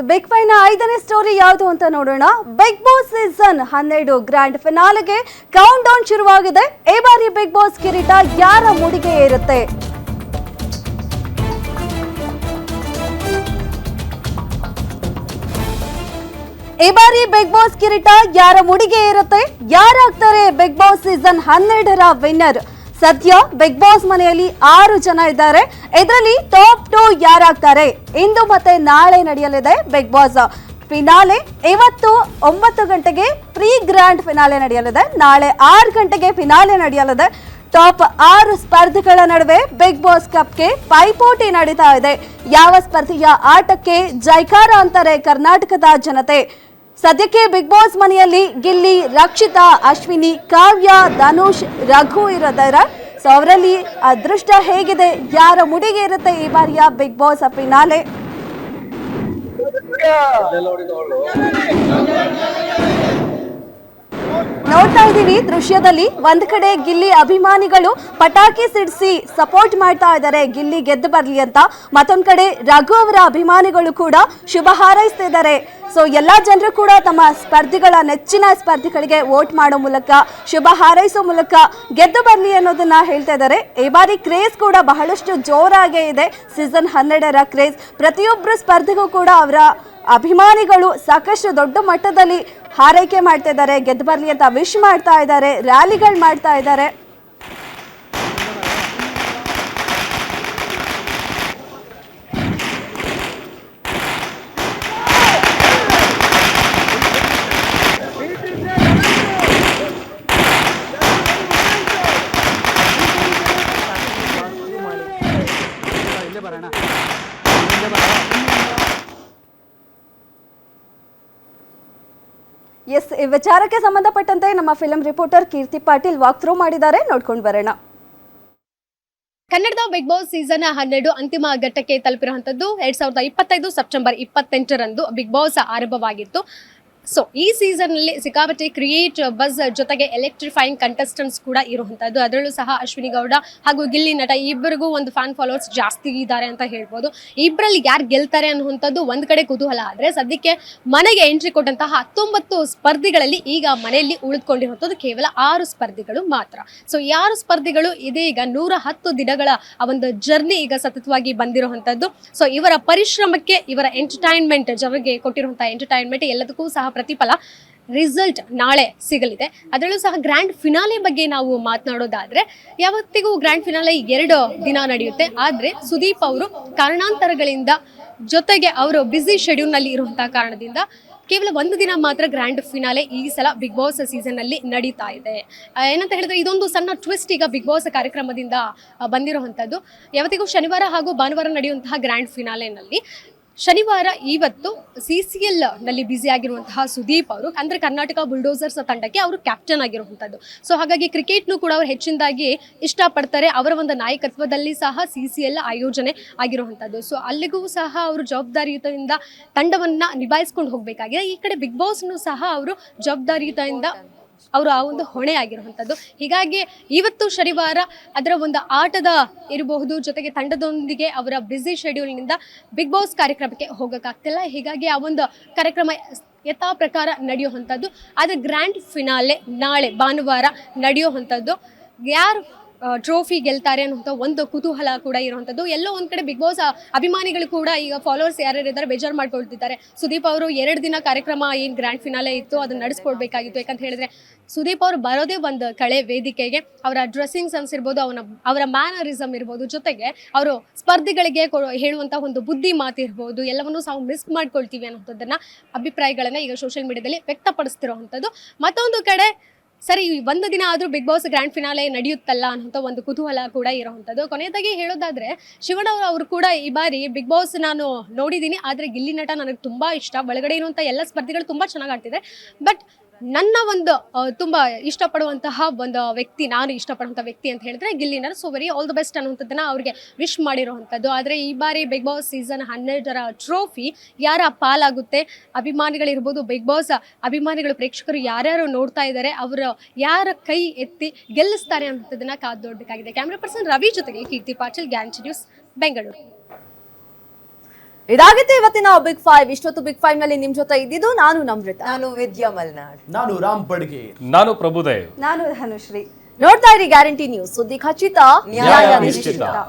Big fine 5ನೇ story ಯಾವುದು ಅಂತ ನೋಡೋಣ. ಬಿಗ್ ಬಾಸ್ ಸೀಸನ್ 12 ಗ್ರ್ಯಾಂಡ್ ಫಿನಾಲೆಗೆ ಕೌಂಟ್ ಡೌನ್ ಶುರುವಾಗಿದೆ. ಈ ಬಾರಿ ಬಿಗ್ ಬಾಸ್ ಕಿರೀಟ ಯಾರ ಮುಡಿಗೆ ಏರುತ್ತೆ? ಈ ಬಾರಿ ಬಿಗ್ ಬಾಸ್ ಕಿರೀಟ ಯಾರ ಮುಡಿಗೆ ಇರುತ್ತೆ? ಯಾರಾಗ್ತಾರೆ ಬಿಗ್ ಬಾಸ್ ಸೀಸನ್ 12ರ ವಿನ್ನರ್? ಸದ್ಯ ಬಿಗ್ ಬಾಸ್ ಮನೆಯಲ್ಲಿ 6 ಜನ ಇದ್ದಾರೆ. ಇದರಲ್ಲಿ ಟಾಪ್ 2 ಯಾರಾಗ್ತಾರೆ? ಇಂದು ಮತ್ತೆ ನಾಳೆ ನಡೆಯಲಿದೆ ಬಿಗ್ ಬಾಸ್ ಫಿನಾಲೆ. ಇವತ್ತು 9 ಗಂಟೆಗೆ ಪ್ರೀ ಗ್ರ್ಯಾಂಡ್ ಫಿನಾಲೆ ನಡೆಯಲಿದೆ. ನಾಳೆ 6 ಗಂಟೆಗೆ ಫಿನಾಲೆ ನಡೆಯಲಿದೆ. ಟಾಪ್ 6 ಸ್ಪರ್ಧಿಗಳ ನಡುವೆ ಬಿಗ್ ಬಾಸ್ ಕಪ್ಗೆ ಪೈಪೋಟಿ ನಡೀತಾ ಇದೆ. ಯಾವ ಸ್ಪರ್ಧೆಯ ಆಟಕ್ಕೆ ಜೈಕಾರ ಅಂತಾರೆ ಕರ್ನಾಟಕದ ಜನತೆ? ಸದ್ಯಕ್ಕೆ ಬಿಗ್ ಬಾಸ್ ಮನೆಯಲ್ಲಿ ಗಿಲ್ಲಿ, ರಕ್ಷಿತಾ, ಅಶ್ವಿನಿ, ಕಾವ್ಯ, ಧನುಷ್, ರಘು ಇರೋದಾರ. ಸೊ ಅವರಲ್ಲಿ ಅದೃಷ್ಟ ಹೇಗಿದೆ? ಯಾರ ಮುಡಿಗೆ ಇರುತ್ತೆ ಈ ಬಾರಿಯ ಬಿಗ್ ಬಾಸ್ ಫಿನಾಲೆ? ನೋಡ್ತಾ ಇದ್ದೀವಿ ದೃಶ್ಯದಲ್ಲಿ, ಒಂದ್ ಕಡೆ ಗಿಲ್ಲಿ ಅಭಿಮಾನಿಗಳು ಪಟಾಕಿ ಸಿಡಿಸಿ ಸಪೋರ್ಟ್ ಮಾಡ್ತಾ ಇದ್ದಾರೆ ಗಿಲ್ಲಿ ಗೆದ್ದು ಬರ್ಲಿ ಅಂತ. ಮತ್ತೊಂದ್ ಕಡೆ ರಘು ಅವರ ಅಭಿಮಾನಿಗಳು ಕೂಡ ಶುಭ ಹಾರೈಸ್ತಿದ್ದಾರೆ. ಸೊ ಎಲ್ಲಾ ಜನರು ಕೂಡ ತಮ್ಮ ಸ್ಪರ್ಧಿಗಳ ನೆಚ್ಚಿನ ಸ್ಪರ್ಧಿಗಳಿಗೆ ವೋಟ್ ಮಾಡೋ ಮೂಲಕ, ಶುಭ ಹಾರೈಸೋ ಮೂಲಕ ಗೆದ್ದು ಬರ್ಲಿ ಅನ್ನೋದನ್ನ ಹೇಳ್ತಾ ಇದ್ದಾರೆ. ಈ ಬಾರಿ ಕ್ರೇಜ್ ಕೂಡ ಬಹಳಷ್ಟು ಜೋರಾಗೇ ಇದೆ. ಸೀಸನ್ 12ರ ಕ್ರೇಜ್. ಪ್ರತಿಯೊಬ್ಬರು ಸ್ಪರ್ಧಿಗೂ ಕೂಡ ಅವರ ಅಭಿಮಾನಿಗಳು ಸಾಕಷ್ಟು ದೊಡ್ಡ ಮಟ್ಟದಲ್ಲಿ ಹಾರೈಕೆ ಮಾಡ್ತಾ ಇದ್ದಾರೆ, ಗೆದ್ದು ಬರ್ಲಿ ಅಂತ ವಿಶ್ ಮಾಡ್ತಾ ಇದ್ದಾರೆ, ರ್ಯಾಲಿಗಳು ಮಾಡ್ತಾ ಇದ್ದಾರೆ. ಎಸ್, ಈ ವಿಚಾರಕ್ಕೆ ಸಂಬಂಧಪಟ್ಟಂತೆ ನಮ್ಮ ಫಿಲ್ಮ್ ರಿಪೋರ್ಟರ್ ಕೀರ್ತಿ ಪಾಟೀಲ್ ವಾಕ್ ಥ್ರೂ ಮಾಡಿದ್ದಾರೆ, ನೋಡ್ಕೊಂಡು ಬರೋಣ. ಕನ್ನಡದ ಬಿಗ್ ಬಾಸ್ ಸೀಸನ್ 12 ಅಂತಿಮ ಘಟ್ಟಕ್ಕೆ ತಲುಪಿರುವಂತದ್ದು 2025 ಸೆಪ್ಟೆಂಬರ್ 28ರಂದು ಬಿಗ್ ಬಾಸ್ ಆರಂಭವಾಗಿತ್ತು. ಸೊ ಈ ಸೀಸನ್ ಅಲ್ಲಿ ಸಿಕ್ಕಾಪಟ್ಟೆ ಕ್ರಿಯೇಟ್ ಬಸ್ ಜೊತೆಗೆ ಎಲೆಕ್ಟ್ರಿಫೈಯಿಂಗ್ ಕಂಟೆಸ್ಟೆಂಟ್ಸ್ ಕೂಡ ಇರುವಂತದ್ದು. ಅದರಲ್ಲೂ ಸಹ ಅಶ್ವಿನಿ ಗೌಡ ಹಾಗೂ ಗಿಲ್ಲಿ ನಟ ಇಬ್ಬರಿಗೂ ಒಂದು ಫ್ಯಾನ್ ಫಾಲೋವರ್ಸ್ ಜಾಸ್ತಿ ಇದ್ದಾರೆ ಅಂತ ಹೇಳ್ಬೋದು. ಇಬ್ಬರಲ್ಲಿ ಯಾರು ಗೆಲ್ತಾರೆ ಅನ್ನುವಂಥದ್ದು ಒಂದ್ ಕಡೆ ಕುತೂಹಲ. ಆದ್ರೆ ಸದ್ಯಕ್ಕೆ ಮನೆಗೆ ಎಂಟ್ರಿ ಕೊಟ್ಟಂತಹ 19 ಸ್ಪರ್ಧಿಗಳಲ್ಲಿ ಈಗ ಮನೆಯಲ್ಲಿ ಉಳಿದುಕೊಂಡಿರುವಂಥದ್ದು ಕೇವಲ 6 ಸ್ಪರ್ಧಿಗಳು ಮಾತ್ರ. ಸೊ ಈ 6 ಸ್ಪರ್ಧಿಗಳು ಇದೀಗ 110 ದಿನಗಳ ಒಂದು ಜರ್ನಿ ಈಗ ಸತತವಾಗಿ ಬಂದಿರುವಂತದ್ದು. ಸೊ ಇವರ ಪರಿಶ್ರಮಕ್ಕೆ, ಇವರ ಎಂಟರ್ಟೈನ್ಮೆಂಟ್, ಜನರಿಗೆ ಕೊಟ್ಟಿರುವಂತಹ ಎಂಟರ್ಟೈನ್ಮೆಂಟ್ ಎಲ್ಲದಕ್ಕೂ ಸಹ ಪ್ರತಿಫಲ ರಿಸಲ್ಟ್ ನಾಳೆ ಸಿಗಲಿದೆ. ಅದರಲ್ಲೂ ಸಹ ಗ್ರ್ಯಾಂಡ್ ಫಿನಾಲೆ ಬಗ್ಗೆ ನಾವು ಮಾತನಾಡೋದಾದ್ರೆ, ಯಾವತ್ತಿಗೂ ಗ್ರ್ಯಾಂಡ್ ಫಿನಾಲೆ 2 ದಿನ ನಡೆಯುತ್ತೆ. ಆದ್ರೆ ಸುದೀಪ್ ಅವರು ಕಾರಣಾಂತರಗಳಿಂದ, ಜೊತೆಗೆ ಅವರು ಬ್ಯುಸಿ ಶೆಡ್ಯೂಲ್ ನಲ್ಲಿ ಇರುವಂತಹ ಕಾರಣದಿಂದ ಕೇವಲ 1 ದಿನ ಮಾತ್ರ ಗ್ರ್ಯಾಂಡ್ ಫಿನಾಲೆ ಈ ಸಲ ಬಿಗ್ ಬಾಸ್ ಸೀಸನ್ ನಲ್ಲಿ ನಡೀತಾ ಇದೆ. ಏನಂತ ಹೇಳಿದ್ರೆ, ಇದೊಂದು ಸಣ್ಣ ಟ್ವಿಸ್ಟ್ ಈಗ ಬಿಗ್ ಬಾಸ್ ಕಾರ್ಯಕ್ರಮದಿಂದ ಬಂದಿರುವಂತದ್ದು. ಯಾವತ್ತಿಗೂ ಶನಿವಾರ ಹಾಗೂ ಭಾನುವಾರ ನಡೆಯುವಂತಹ ಗ್ರ್ಯಾಂಡ್ ಫಿನಾಲೆನಲ್ಲಿ ಶನಿವಾರ ಇವತ್ತು CCL ನಲ್ಲಿ ಬ್ಯುಸಿ ಆಗಿರುವಂತಹ ಸುದೀಪ್ ಅವರು, ಅಂದ್ರೆ ಕರ್ನಾಟಕ ಬುಲ್ಡೋಸರ್ಸ್ ತಂಡಕ್ಕೆ ಅವರು ಕ್ಯಾಪ್ಟನ್ ಆಗಿರುವಂತದ್ದು. ಸೊ ಹಾಗಾಗಿ ಕ್ರಿಕೆಟ್ನು ಕೂಡ ಅವರು ಹೆಚ್ಚಿನದಾಗಿ ಇಷ್ಟಪಡ್ತಾರೆ. ಅವರ ಒಂದು ನಾಯಕತ್ವದಲ್ಲಿ ಸಹ CCL ಆಯೋಜನೆ ಆಗಿರುವಂತದ್ದು. ಸೊ ಅಲ್ಲಿಗೂ ಸಹ ಅವರು ಜವಾಬ್ದಾರಿಯುತದಿಂದ ತಂಡವನ್ನ ನಿಭಾಯಿಸ್ಕೊಂಡು ಹೋಗ್ಬೇಕಾಗಿದೆ. ಈ ಕಡೆ ಬಿಗ್ ಬಾಸ್ನು ಸಹ ಅವರು ಜವಾಬ್ದಾರಿಯುತದಿಂದ ಅವರು ಆ ಒಂದು ಹೊಣೆ ಆಗಿರುವಂಥದ್ದು. ಹೀಗಾಗಿ ಇವತ್ತು ಶನಿವಾರ ಅದರ ಒಂದು ಆಟದ ಇರಬಹುದು, ಜೊತೆಗೆ ತಂಡದೊಂದಿಗೆ ಅವರ ಬ್ಯುಸಿ ಶೆಡ್ಯೂಲ್ನಿಂದ ಬಿಗ್ ಬಾಸ್ ಕಾರ್ಯಕ್ರಮಕ್ಕೆ ಹೋಗೋಕ್ಕಾಗ್ತಿಲ್ಲ. ಹೀಗಾಗಿ ಆ ಒಂದು ಕಾರ್ಯಕ್ರಮ ಯಥಾ ಪ್ರಕಾರ ನಡೆಯುವಂಥದ್ದು. ಆದರೆ ಗ್ರ್ಯಾಂಡ್ ಫಿನಾಲೆ ನಾಳೆ ಭಾನುವಾರ ನಡೆಯುವಂಥದ್ದು. ಯಾರು ಟ್ರೋಫಿ ಗೆಲ್ತಾರೆ ಅನ್ನುವಂಥ ಒಂದು ಕುತೂಹಲ ಕೂಡ ಇರುವಂಥದ್ದು. ಎಲ್ಲೋ ಒಂದ್ ಕಡೆ ಬಿಗ್ ಬಾಸ್ ಅಭಿಮಾನಿಗಳು ಕೂಡ ಈಗ ಫಾಲೋವರ್ಸ್ ಯಾರ್ಯಾರಿದ್ದಾರೆ ಬೇಜಾರು ಮಾಡ್ಕೊಳ್ತಿದ್ದಾರೆ. ಸುದೀಪ್ ಅವರು 2 ದಿನ ಕಾರ್ಯಕ್ರಮ ಏನು ಗ್ರ್ಯಾಂಡ್ ಫಿನಾಲೆ ಇತ್ತು ಅದನ್ನ ನಡೆಸ್ಕೊಡ್ಬೇಕಾಗಿತ್ತು. ಯಾಕಂತ ಹೇಳಿದ್ರೆ ಸುದೀಪ್ ಅವರು ಬರೋದೇ ಒಂದು ಕಳೆ ವೇದಿಕೆಗೆ. ಅವರ ಡ್ರೆಸ್ಸಿಂಗ್ ಸೆನ್ಸ್ ಇರ್ಬೋದು, ಅವರ ಮ್ಯಾನರಿಸಮ್ ಇರ್ಬೋದು, ಜೊತೆಗೆ ಅವರು ಸ್ಪರ್ಧಿಗಳಿಗೆ ಹೇಳುವಂತಹ ಒಂದು ಬುದ್ಧಿ ಮಾತು ಇರ್ಬೋದು, ಎಲ್ಲವನ್ನೂ ಸಹ ಮಿಸ್ ಮಾಡ್ಕೊಳ್ತೀವಿ ಅನ್ನೋದನ್ನ ಅಭಿಪ್ರಾಯಗಳನ್ನ ಈಗ ಸೋಷಿಯಲ್ ಮೀಡಿಯಾದಲ್ಲಿ ವ್ಯಕ್ತಪಡಿಸ್ತಿರುವಂಥದ್ದು. ಮತ್ತೊಂದು ಕಡೆ ಸರಿ, 1 ದಿನ ಆದ್ರೂ ಬಿಗ್ ಬಾಸ್ ಗ್ರ್ಯಾಂಡ್ ಫಿನಾಲೆ ನಡೆಯುತ್ತಲ್ಲ ಅನ್ನೋ ಒಂದು ಕುತೂಹಲ ಕೂಡ ಇರುವಂತದ್ದು. ಕೊನೆಯದಾಗಿ ಹೇಳೋದಾದ್ರೆ, ಶಿವಣ್ಣ ಅವರು ಕೂಡ ಈ ಬಾರಿ ಬಿಗ್ ಬಾಸ್ ನಾನು ನೋಡಿದ್ದೀನಿ, ಆದ್ರೆ ಗಿಲ್ಲಿ ನಟ ನನಗೆ ತುಂಬಾ ಇಷ್ಟ. ಒಳಗಡೆ ಇರುವಂತಹ ಎಲ್ಲ ಸ್ಪರ್ಧಿಗಳು ತುಂಬಾ ಚೆನ್ನಾಗಿ ಆಡ್ತಿದ್ದಾರೆ. ಬಟ್ ನನ್ನ ಒಂದು ತುಂಬಾ ಇಷ್ಟಪಡುವಂತಹ ಒಂದು ವ್ಯಕ್ತಿ, ನಾನು ಇಷ್ಟಪಡುವಂತಹ ವ್ಯಕ್ತಿ ಅಂತ ಹೇಳಿದ್ರೆ ಗಿಲ್ಲಿನರ್. So very all the best ಅನ್ನುವಂಥದ್ದನ್ನ ಅವ್ರಿಗೆ ವಿಶ್ ಮಾಡಿರುವಂಥದ್ದು. ಆದರೆ ಈ ಬಾರಿ ಬಿಗ್ ಬಾಸ್ ಸೀಸನ್ 12ರ ಟ್ರೋಫಿ ಯಾರ ಪಾಲಾಗುತ್ತೆ? ಅಭಿಮಾನಿಗಳಿರ್ಬೋದು, ಬಿಗ್ ಬಾಸ್ ಅಭಿಮಾನಿಗಳು, ಪ್ರೇಕ್ಷಕರು ಯಾರ್ಯಾರು ನೋಡ್ತಾ ಇದ್ದಾರೆ, ಅವರು ಯಾರ ಕೈ ಎತ್ತಿ ಗೆಲ್ಲಿಸ್ತಾರೆ ಅನ್ನೋದನ್ನ ಕಾದು ನೋಡಬೇಕಾಗಿದೆ. ಕ್ಯಾಮ್ರಾ ಪರ್ಸನ್ ರವಿ ಜೊತೆಗೆ ಕೀರ್ತಿ ಪಾಟೀಲ್, ಗ್ಯಾನ್ ನ್ಯೂಸ್, ಬೆಂಗಳೂರು. ಇದಾಗಿತ್ತು ಇವತ್ತಿನ ಬಿಗ್ ಫೈವ್. ಇಷ್ಟೊತ್ತು ಬಿಗ್ ಫೈವ್ ನಲ್ಲಿ ನಿಮ್ ಜೊತೆ ಇದ್ದಿದ್ದು ನಾನು ನಮ್ರತಾ, ನಾನು ವಿದ್ಯಾ ಮಲ್ನಾಡ್, ನಾನು ರಾಮ್ ಬಡ್ಗೆ, ನಾನು ಪ್ರಭುದೇವ್, ನಾನು ಧನುಶ್ರೀ. ನೋಡ್ತಾ ಇರಿ ಗ್ಯಾರಂಟಿ ನ್ಯೂಸ್, ಸುದ್ದಿ ಖಚಿತ, ನ್ಯಾಯ ನಿಶ್ಚಿತ.